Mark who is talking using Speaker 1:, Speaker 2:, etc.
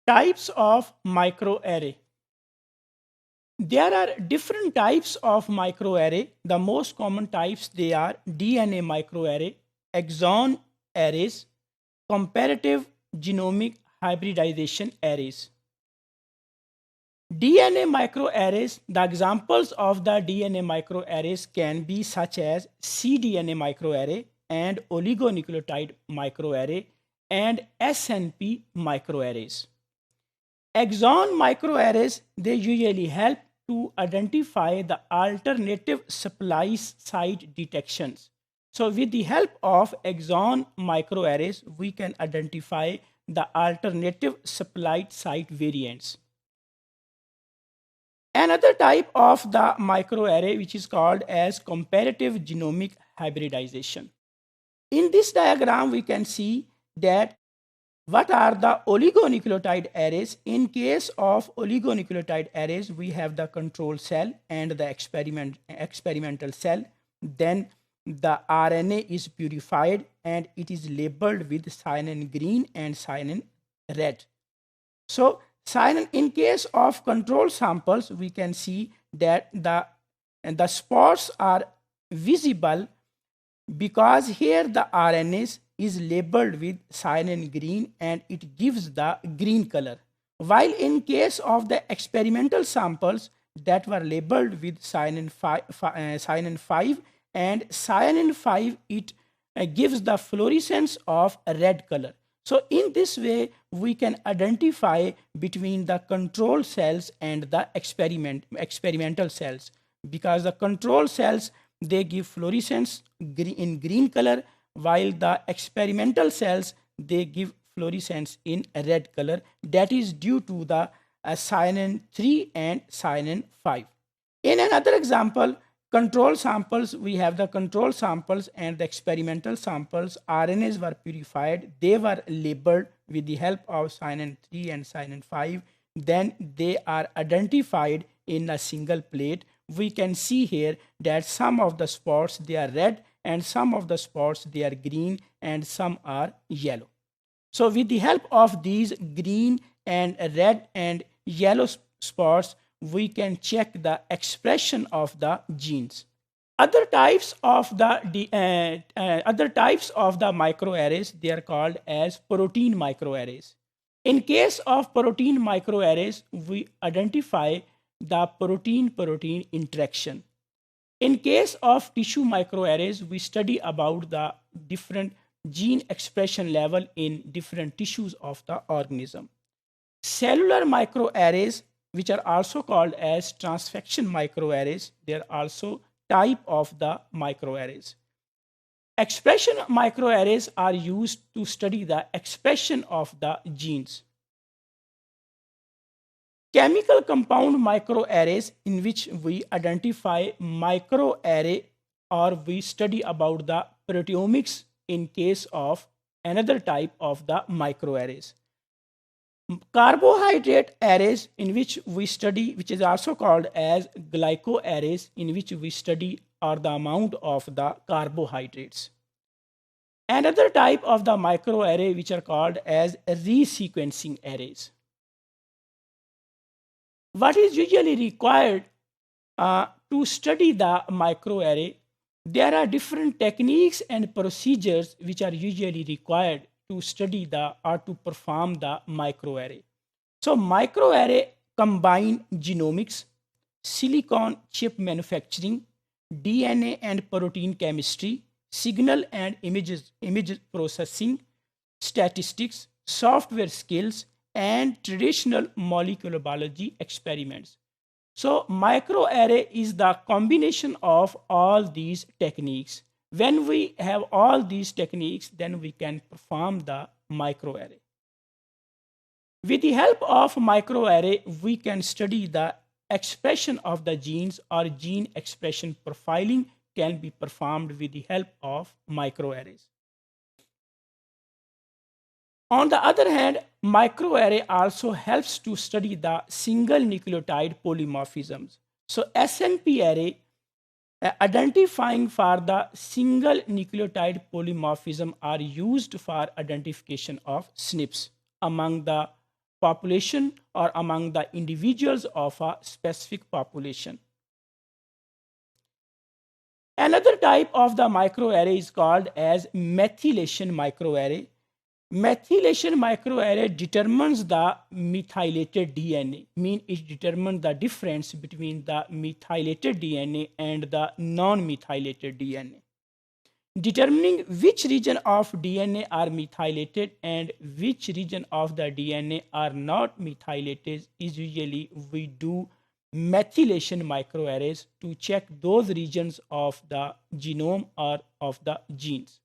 Speaker 1: Types of microarray. There are different types of microarray. The most common types they are DNA microarray, exon arrays, comparative genomic hybridization arrays. DNA microarrays, the examples of the DNA microarrays can be such as cDNA microarray and oligonucleotide microarray and SNP microarrays. Exon microarrays, they usually help to identify the alternative splice site detections. So with the help of exon microarrays, we can identify the alternative splice site variants. Another type of the microarray, which is called as comparative genomic hybridization. In this diagram, we can see that what are the oligonucleotide arrays. In case of oligonucleotide arrays, we have the control cell and the experimental cell. Then the RNA is purified and it is labeled with cyanin green and cyanin red. So in case of control samples, we can see that the spots are visible because here the RNA is labeled with cyanin green and it gives the green color. While in case of the experimental samples that were labeled with cyanin 5 and cyanin 5, it gives the fluorescence of a red color. So in this way, we can identify between the control cells and the experimental cells, because the control cells, they give fluorescence in green color, while the experimental cells, they give fluorescence in a red color. That is due to the cyanin 3 and cyanin 5. In another example, control samples, we have the control samples and the experimental samples. RNAs were purified. They were labeled with the help of cyanin 3 and cyanin 5. Then they are identified in a single plate. We can see here that some of the spots, they are red, and some of the spots, they are green, and some are yellow. So with the help of these green and red and yellow spots, we can check the expression of the genes. Other types of the microarrays, they are called as protein microarrays. In case of protein microarrays, we identify the protein-protein interaction. In case of tissue microarrays, we study about the different gene expression level in different tissues of the organism. Cellular microarrays, which are also called as transfection microarrays, they are also type of the microarrays. Expression microarrays are used to study the expression of the genes. Chemical compound microarrays, in which we identify microarray or we study about the proteomics in case of another type of the microarrays. Carbohydrate arrays, in which we study, which is also called as glycoarrays, in which we study or the amount of the carbohydrates. Another type of the microarray, which are called as resequencing arrays. What is usually required to study the microarray? There are different techniques and procedures which are usually required to study or to perform the microarray. So microarray combine genomics, silicon chip manufacturing, DNA and protein chemistry, signal and image processing, statistics, software skills, and traditional molecular biology experiments. So microarray is the combination of all these techniques. When we have all these techniques, then we can perform the microarray. With the help of microarray, we can study the expression of the genes, or gene expression profiling can be performed with the help of microarrays. On the other hand, microarray also helps to study the single nucleotide polymorphisms. So SNP array, identifying for the single nucleotide polymorphism, are used for identification of SNPs among the population or among the individuals of a specific population. Another type of the microarray is called as methylation microarray. Methylation microarray determines the methylated DNA, mean it determines the difference between the methylated DNA and the non-methylated DNA. Determining which region of DNA are methylated and which region of the DNA are not methylated is usually we do methylation microarrays to check those regions of the genome or of the genes.